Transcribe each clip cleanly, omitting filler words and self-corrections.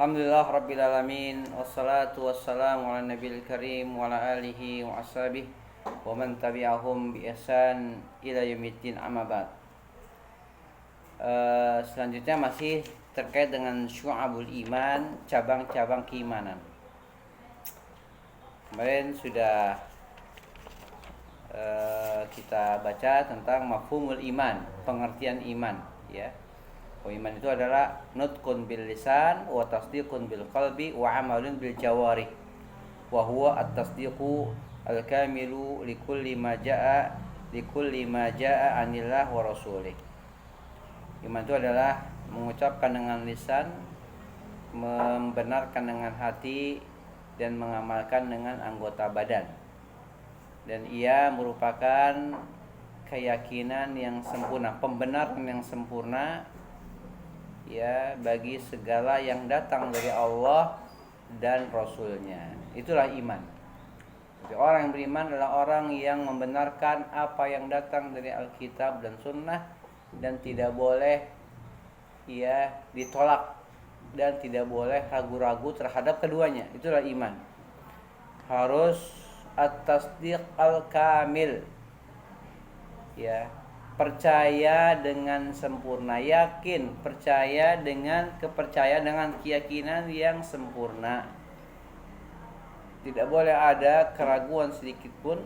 Alhamdulillah Rabbil Alamin. Wassalatu wassalamu ala nabiyil karim wa ala alihi wa ashabihi wa man tabi'ahum bi ihsan ila yaumiddin, amma ba'd. Selanjutnya masih terkait dengan syu'abul iman, cabang-cabang keimanan. Kemarin sudah kita baca tentang mafhumul iman, pengertian iman, ya. Iman itu adalah nutqun bil lisan wa tasdiqun bil qalbi wa amalun bil jawarih. Wa huwa at-tasdiqu al-kamilu likulli ma jaa anillah wa rasulih. Iman itu adalah mengucapkan dengan lisan, membenarkan dengan hati, dan mengamalkan dengan anggota badan. Dan ia merupakan keyakinan yang sempurna, pembenaran yang sempurna, ya, bagi segala yang datang dari Allah dan Rasulnya. Itulah iman. Jadi orang yang beriman adalah orang yang membenarkan apa yang datang dari Alkitab dan Sunnah, dan tidak boleh, ya, ditolak, dan tidak boleh ragu-ragu terhadap keduanya. Itulah iman. Harus at-tasdiq al-kamil, ya, percaya dengan sempurna, yakin, percaya dengan kepercayaan, dengan keyakinan yang sempurna. Tidak boleh ada keraguan sedikit pun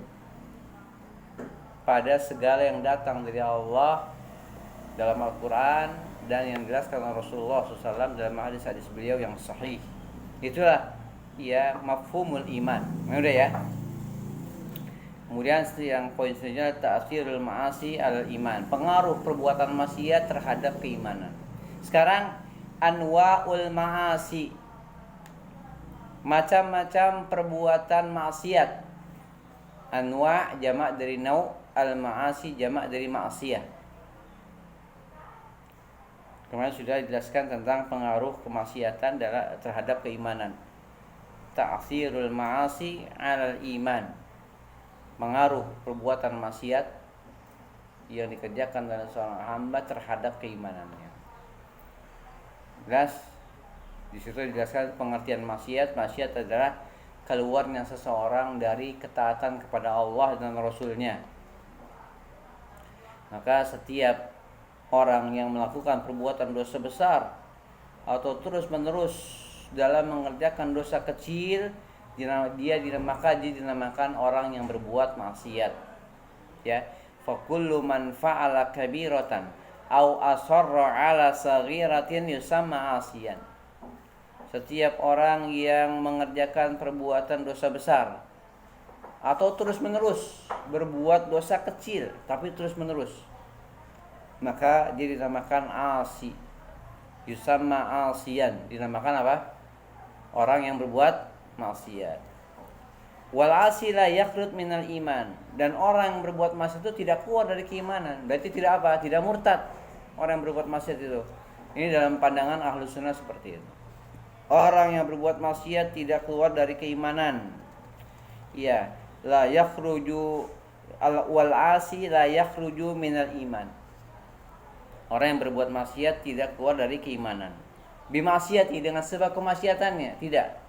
pada segala yang datang dari Allah dalam Al-Quran dan yang dijelaskan oleh Rasulullah SAW dalam hadis-hadis beliau yang sahih. Itulah, ya, mafhumul iman. Udah, ya. Kemudian yang poin selanjutnya, ta'thirul ma'asi alal iman, pengaruh perbuatan maksiat terhadap keimanan. Sekarang anwa'ul ma'asi, macam-macam perbuatan maksiat. Anwa' jamak dari nau', al-ma'asi jamak dari ma'siyah. Kemarin sudah dijelaskan tentang pengaruh kemaksiatan terhadap keimanan. Ta'thirul ma'asi alal iman, mengaruh perbuatan maksiat yang dikerjakan oleh seorang hamba terhadap keimanannya. Jelas di situ dijelaskan pengertian maksiat. Maksiat adalah keluarnya seseorang dari ketaatan kepada Allah dan Rasulnya. Maka setiap orang yang melakukan perbuatan dosa besar atau terus menerus dalam mengerjakan dosa kecil, dia dinamakan orang yang berbuat maksiat, ya. Fa kullu man fa'ala kabiratan au asarra 'ala saghiratin yusamma 'asiyan. Setiap orang yang mengerjakan perbuatan dosa besar atau terus-menerus berbuat dosa kecil tapi terus-menerus, maka dia dinamakan 'asi. Yusamma 'asiyan, dinamakan apa? Orang yang berbuat maksiat. Wal 'asi la yakhrut minal iman, dan orang yang berbuat maksiat itu tidak keluar dari keimanan. Berarti tidak apa? Tidak murtad orang yang berbuat maksiat itu. Ini dalam pandangan Ahlus Sunnah seperti itu. Orang yang berbuat maksiat tidak keluar dari keimanan. Ya, la yakhruju wal 'asi la yakhruju minal iman. Orang yang berbuat maksiat tidak keluar dari keimanan. Bimaksiati, dengan sebab kemaksiatannya, tidak.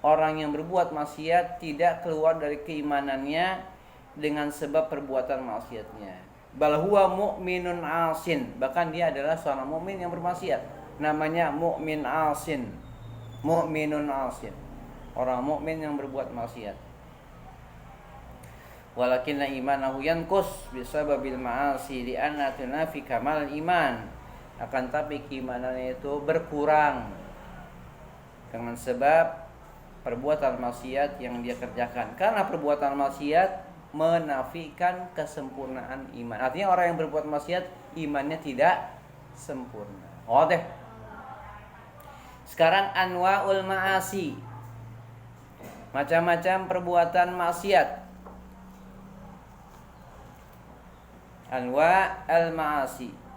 Orang yang berbuat maksiat tidak keluar dari keimanannya dengan sebab perbuatan maksiatnya. Bal huwa mu'minun asin, bahkan dia adalah seorang mukmin yang bermaksiat. Namanya mukmin asin. Mu'minun asin, orang mukmin yang berbuat maksiat. Walakinna imanahu yanqus bisababil ma'asi li'anna tunafi kamal iman. Akan tapi keimanannya itu berkurang dengan sebab perbuatan maksiat yang dia kerjakan. Karena perbuatan maksiat menafikan kesempurnaan iman. Artinya orang yang berbuat maksiat imannya tidak sempurna. Oh deh. Sekarang anwa'ul ma'asi, macam-macam perbuatan maksiat. Anwa' al-ma'asi.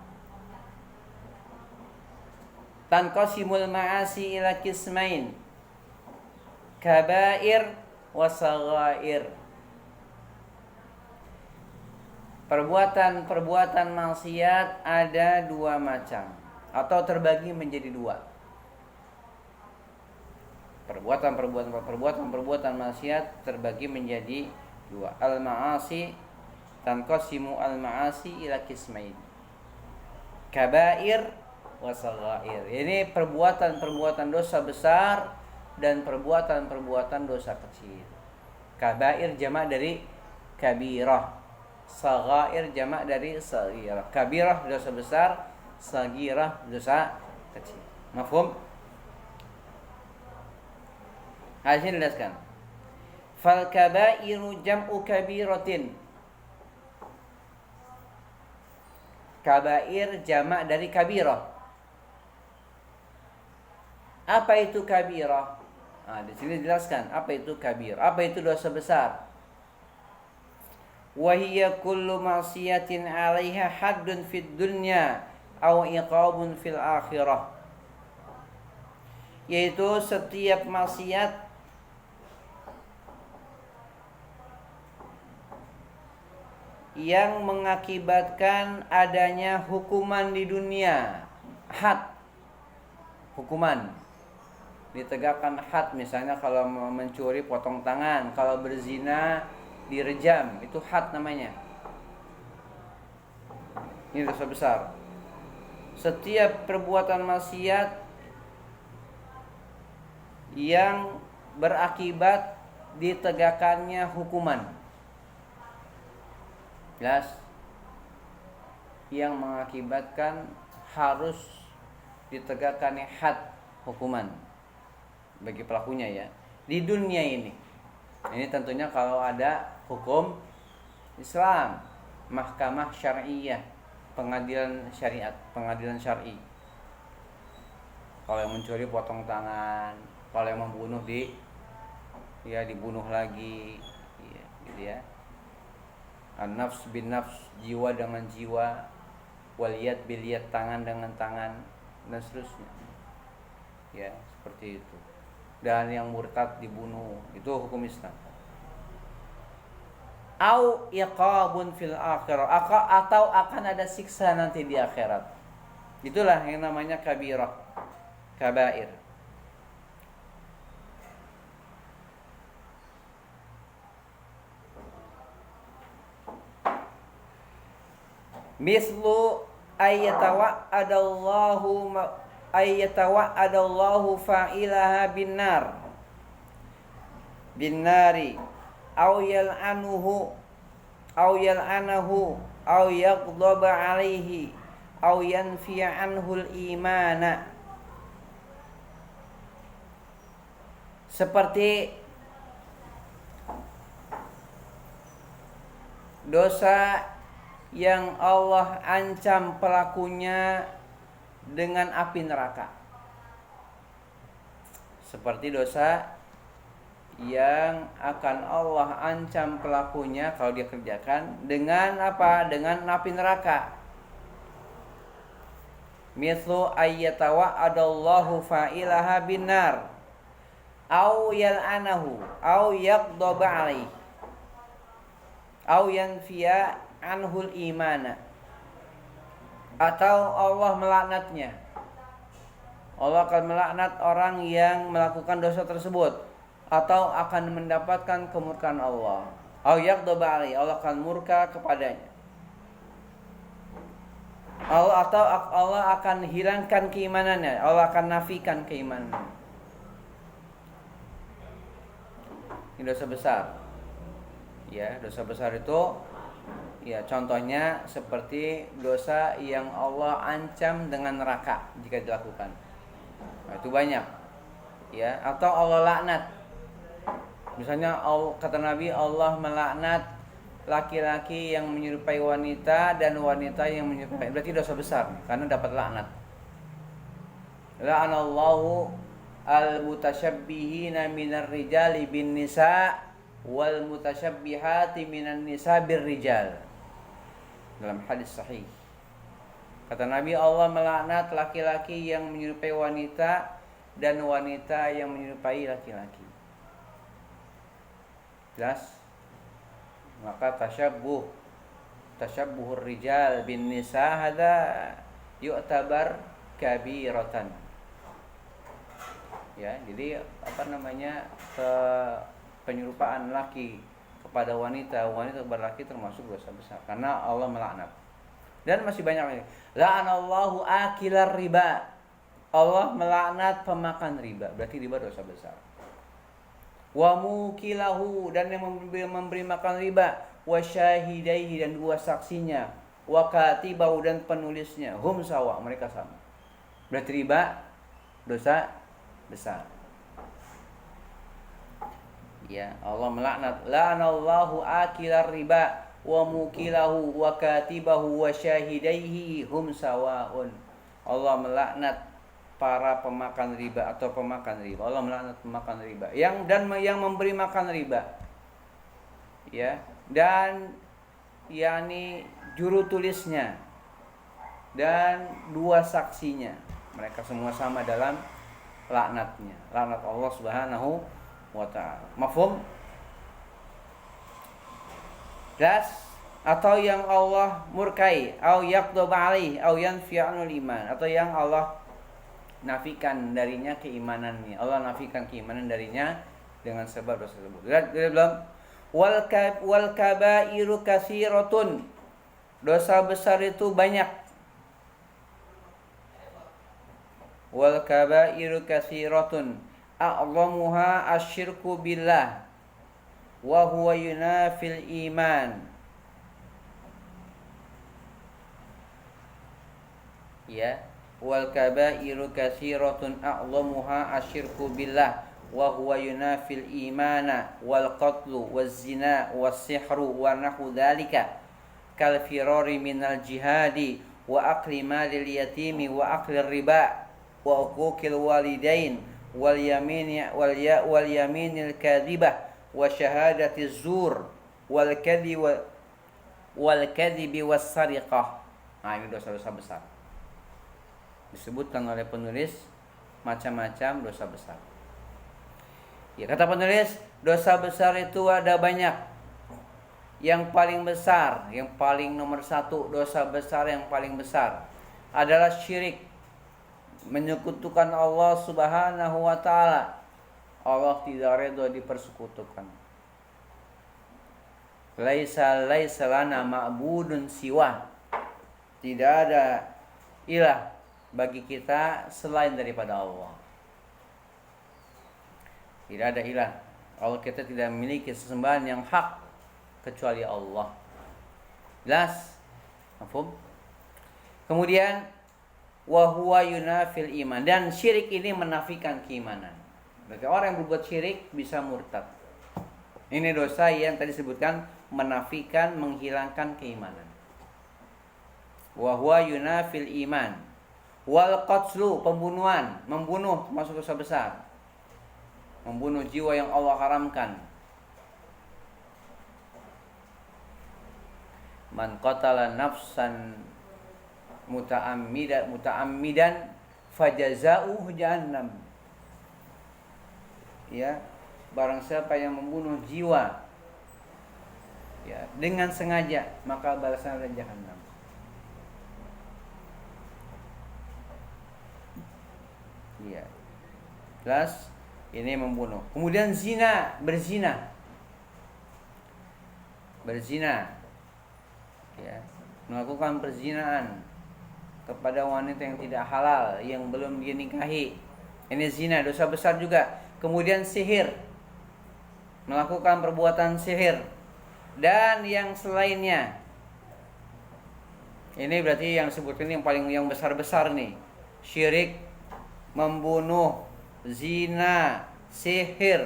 Tanqasimul ma'asi ila qismain, kabair wa saghair. Perbuatan maksiat ada dua macam, atau terbagi menjadi dua. Perbuatan maksiat terbagi menjadi dua. Al-ma'asi tanqasimu al-ma'asi ila qismain. Kabair wa saghair. Ini perbuatan dosa besar dan perbuatan dosa kecil. Kabair jamak dari kabirah. Saghair jamak dari saghirah. Kabirah dosa besar, saghirah dosa kecil. Mafhum? Hadis dijelaskan. Fal kabairu jam'u kabiratin. Kabair jamak dari kabirah. Apa itu kabirah? Nah, di sini dijelaskan apa itu kabir, apa itu dosa besar. Wa hiya kullu ma'siyatin 'alaiha haddun fid dunya aw iqabun fil akhirah. Yaitu setiap maksiat yang mengakibatkan adanya hukuman di dunia. Had, hukuman, ditegakkan had. Misalnya kalau mencuri potong tangan, kalau berzina direjam, itu had namanya. Ini dosa besar. Setiap perbuatan maksiat yang berakibat ditegakkannya hukuman, jelas, yang mengakibatkan harus ditegakkannya had, hukuman bagi pelakunya ya di dunia ini. Ini tentunya kalau ada hukum Islam, mahkamah syariah, pengadilan syariat, pengadilan syar'i. Kalau yang mencuri potong tangan, kalau yang membunuh dibunuh lagi, ya, gitu ya. An-nafs bin nafs, jiwa dengan jiwa, wal yad bil yad, tangan dengan tangan, dan seterusnya. Ya, seperti itu. Dan yang murtad dibunuh, itu hukum Islam. Au iqabun fil akhirah, atau akan ada siksa nanti di akhirat. Itulah yang namanya kabirah, kabair. Mislu ayyatawa'adallahu fa'ilaha bin nari aw yal'anuhu aw yal'anahu aw yaghdaba alaihi aw yanfi'a anhul imana. Seperti dosa yang Allah ancam pelakunya dengan api neraka. Seperti dosa yang akan Allah ancam pelakunya kalau dia kerjakan dengan apa? Dengan api neraka. Mithlu ayyatawa'adallahu fa'ilaha binar au yal'anahu au yaghdaba alaihi au yanfiya anhul imana, atau Allah melaknatnya. Allah akan melaknat orang yang melakukan dosa tersebut, atau akan mendapatkan kemurkaan Allah. Au yaghdaba alaihi, Allah akan murka kepadanya. Atau Allah akan hilangkan keimanannya, Allah akan nafikan keimanan. Ini dosa besar. Ya, dosa besar itu ya contohnya seperti dosa yang Allah ancam dengan neraka jika dilakukan. Nah, itu banyak. Ya, atau Allah laknat. Misalnya kata Nabi, Allah melaknat laki-laki yang menyerupai wanita dan wanita yang menyerupai. Berarti dosa besar karena dapat laknat. La'anallahu al-mutasyabbihina minar rijali bin nisa wal mutasyabbihati minan nisa bir rijal. Dalam hadis sahih kata Nabi, Allah melaknat laki-laki yang menyerupai wanita dan wanita yang menyerupai laki-laki. Jelas? Maka tasyabbuhur rijal bin nisa hada yu'tabar kabiratan. Ya, jadi penyerupaan laki kepada wanita, wanita kepada laki termasuk dosa besar karena Allah melaknat. Dan masih banyak lagi. La'anallahu akilar riba. Allah melaknat pemakan riba. Berarti riba dosa besar. Wa mukilahu, dan yang memberi makan riba, wa syahidaihi, dan dua saksinya, wa katibahu, dan penulisnya, hum sawa, mereka sama. Berarti riba dosa besar. Ya, Allah melaknat. La'anallahu akilar riba wa mukilahu wa katibahu wa syahidaihi hum sawaun. Allah melaknat para pemakan riba atau pemakan riba. Allah melaknat pemakan riba. Yang memberi makan riba. Ya, dan yakni juru tulisnya dan dua saksinya. Mereka semua sama dalam laknatnya. Laknat Allah Subhanahu wa ta'ala. Mafhum? Atau yang Allah murkai, au yaqdab alaih, au yanfi'anul iman, atau yang Allah nafikan darinya keimanannya. Allah nafikan keimanan darinya dengan sebab dosa tersebut. Lihat belum? Wal kabairu katsiratun. Dosa besar itu banyak. Wal kabairu katsiratun. A'zamuha asyirku billah wa huwa yunafil iman. Ya, wal kabairu katsiratun a'zamuha asyirku billah wa huwa yunafil imana wal qatlu waz zina was sihru wa nahu dzalika kal firari minal jihadi wa akli malil yatimi wa akli riba wa uquqil walidain wal yaminil kadhibah wa syahadatiz zur wal kadhibi was sariqah. Nah, ini dosa-dosa besar. Disebutkan oleh penulis macam-macam dosa besar. Ya, kata penulis, dosa besar itu ada banyak. Yang paling besar, yang paling nomor satu, dosa besar yang paling besar adalah syirik, menyekutukan Allah Subhanahu wa ta'ala. Allah tidak redha dipersekutukan. Laisa lana ma'budun siwa. Tidak ada ilah bagi kita selain daripada Allah. Tidak ada ilah. Allah, kita tidak memiliki sesembahan yang hak kecuali Allah. Jelas? Mafhum? Kemudian wa huwa yunafil iman, dan syirik ini menafikan keimanan. Berarti orang yang berbuat syirik bisa murtad. Ini dosa yang tadi disebutkan menafikan, menghilangkan keimanan. Wa huwa yunafil iman. Wal qatlu, pembunuhan, membunuh termasuk dosa besar. Membunuh jiwa yang Allah haramkan. Man qatala nafsan muta'ammidan fajaza'uhu jahannam. Ya, barang siapa yang membunuh jiwa ya dengan sengaja, maka balasannya adalah jahannam. Ya. Jelas, ini membunuh. Kemudian zina, berzina. Ya, melakukan perzinaan kepada wanita yang tidak halal, yang belum dia nikahi. Ini zina, dosa besar juga. Kemudian sihir, melakukan perbuatan sihir, dan yang selainnya. Ini berarti yang disebutkan yang besar-besar nih. Syirik, membunuh, zina, sihir,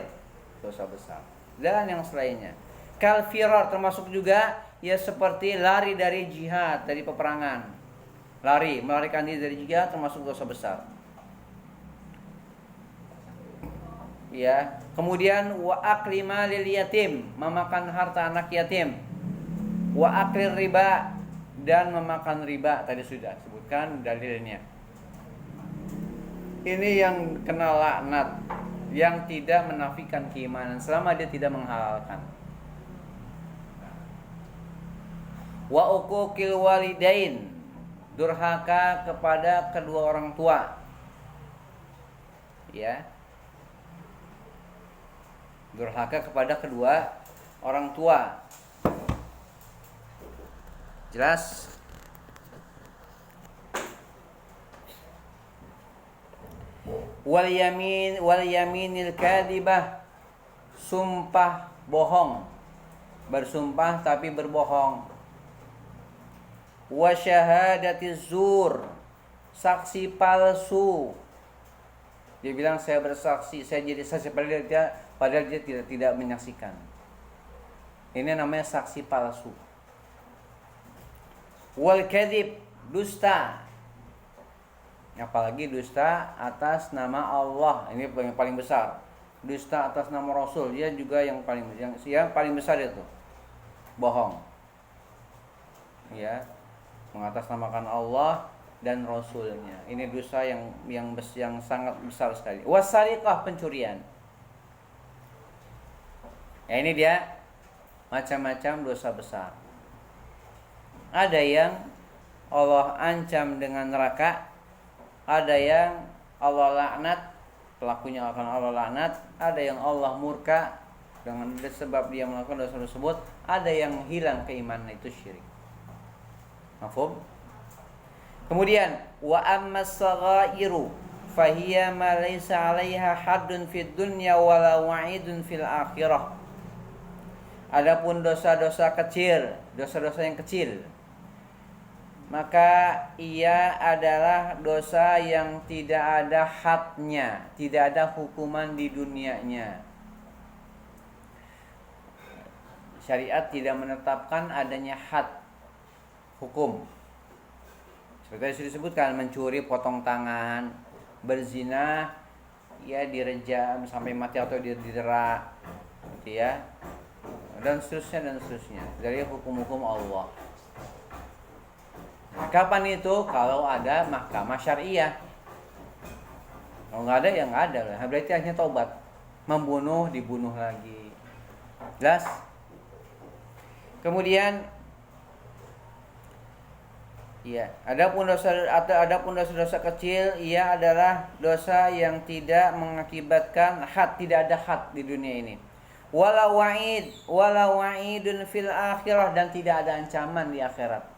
dosa besar, dan yang selainnya. Kal firar, termasuk juga ya seperti lari dari jihad, dari peperangan. Melarikan diri dari jihad termasuk dosa besar. Ya, kemudian wa akli malil yatim, memakan harta anak yatim. Wa akli riba, dan memakan riba, tadi sudah sebutkan dalilnya. Ini yang kena laknat, yang tidak menafikan keimanan selama dia tidak menghalalkan. Wa uquqil walidain, durhaka kepada kedua orang tua. Ya. Durhaka kepada kedua orang tua. Jelas? Wal yaminil kadhibah, sumpah bohong, bersumpah tapi berbohong. Wa syahadatiz zur, saksi palsu. Dia bilang saya bersaksi, saya jadi saksi padahal dia tidak menyaksikan. Ini namanya saksi palsu. Wal kadhib, dusta. Apalagi dusta atas nama Allah, ini yang paling besar. Dusta atas nama Rasul, dia juga yang paling besar itu. Bohong. Ya, mengatasnamakan Allah dan Rasulnya. Ini dosa yang sangat besar sekali. Wasariqah, pencurian. Ya, ini dia macam-macam dosa besar. Ada yang Allah ancam dengan neraka, ada yang Allah laknat, pelakunya akan Allah laknat, ada yang Allah murka dengan sebab dia melakukan dosa tersebut, ada yang hilang keimanan, itu syirik. Mafhum? Kemudian wa ammas saghairu fahiya ma laysa 'alaiha haddun fid dunya wala wa'idun fil akhirah. Adapun dosa-dosa kecil, dosa-dosa yang kecil, maka ia adalah dosa yang tidak ada hadnya, tidak ada hukuman di dunianya. Syariat tidak menetapkan adanya had, hukum. Seperti yang sudah disebutkan, mencuri potong tangan, berzina ya direjam sampai mati atau didera, gitu ya, dan seterusnya dari hukum-hukum Allah. Kapan itu? Kalau ada mahkamah syariah. Kalau nggak ada, ya nggak ada lah. Berarti hanya taubat. Membunuh, dibunuh lagi. Jelas? Kemudian, ya, adapun dosa kecil, ia adalah dosa yang tidak mengakibatkan had, tidak ada had di dunia ini. Wala wa'idun fil akhirah, dan tidak ada ancaman di akhirat.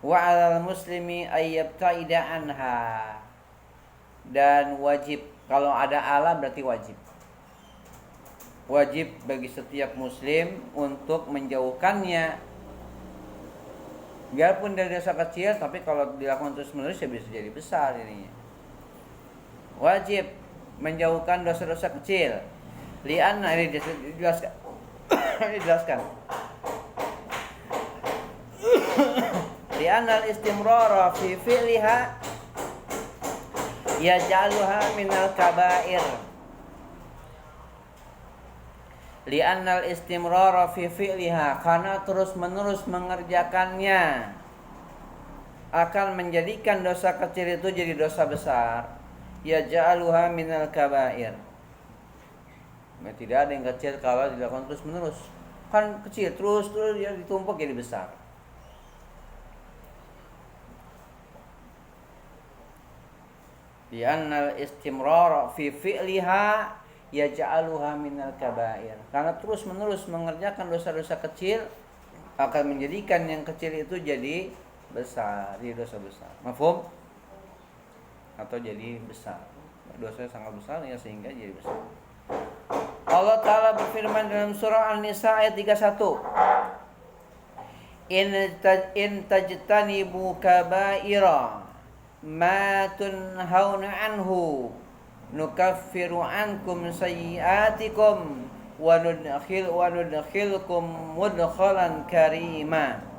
Wa 'alal muslimi ayyabta'ida anha, dan wajib, kalau ada ala berarti wajib. Wajib bagi setiap muslim untuk menjauhkannya. Biarpun dari dosa kecil, tapi kalau dilakukan terus-menerus ya bisa jadi besar ininya. Wajib menjauhkan dosa-dosa kecil. Li'anna, ini dijelaskan. Dijelaskan. Li'anal istimrara fi fi'liha yaj'aluha minal kaba'ir. Li'annal istimrara fi fi'liha, karena terus-menerus mengerjakannya akan menjadikan dosa kecil itu jadi dosa besar. Yaj'aluha minal kaba'ir. Tidak ada yang kecil kalau dilakukan terus-menerus. Kan kecil terus ya ditumpuk jadi besar. Li'annal istimrar fi fi'liha yaj'aluha minal kaba'ir. Karena terus-menerus mengerjakan dosa-dosa kecil akan menjadikan yang kecil itu jadi besar, jadi dosa besar. Mafhum? Atau jadi besar. Dosa sangat besar ya sehingga jadi besar. Allah Ta'ala berfirman dalam surah An-Nisa ayat 31. In tajtanibu kaba'ira ma tunhauna anhu nukaffiru ankum sayyi'atikum wa nudkhilkum mudkhalan karima.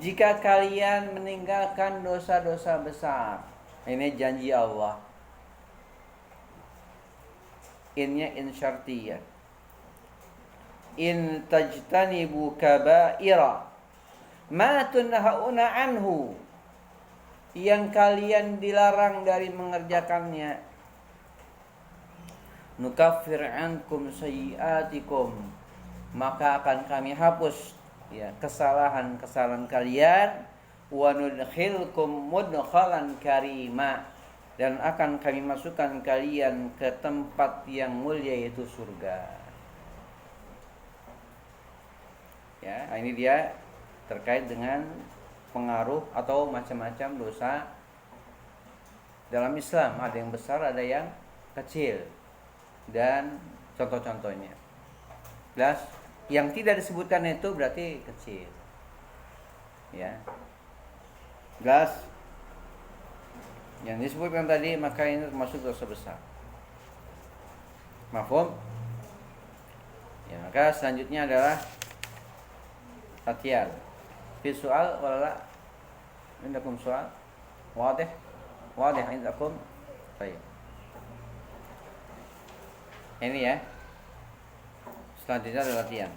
Jika kalian meninggalkan dosa-dosa besar, ini janji Allah. Innya in syartiyah. In tajtanibu kaba'ira ma tunhauna anhu, yang kalian dilarang dari mengerjakannya, nukaffir ankum sayyi'atikum, maka akan kami hapus ya kesalahan-kesalahan kalian, wa nudkhilkum mudkhalan karima, dan akan kami masukkan kalian ke tempat yang mulia, yaitu surga. Ya, ini dia terkait dengan pengaruh atau macam-macam dosa dalam Islam. Ada yang besar, ada yang kecil, dan contoh-contohnya. Jelas? Yang tidak disebutkan itu berarti kecil. Ya. Jelas? Yang disebutkan tadi maka ini termasuk dosa besar. Mafhum? Ya, maka selanjutnya adalah latihan. Fi soal wala indakum soal? Wadih? Wadih indakum? Baik. Ini ya. Selanjutnya adalah latihan.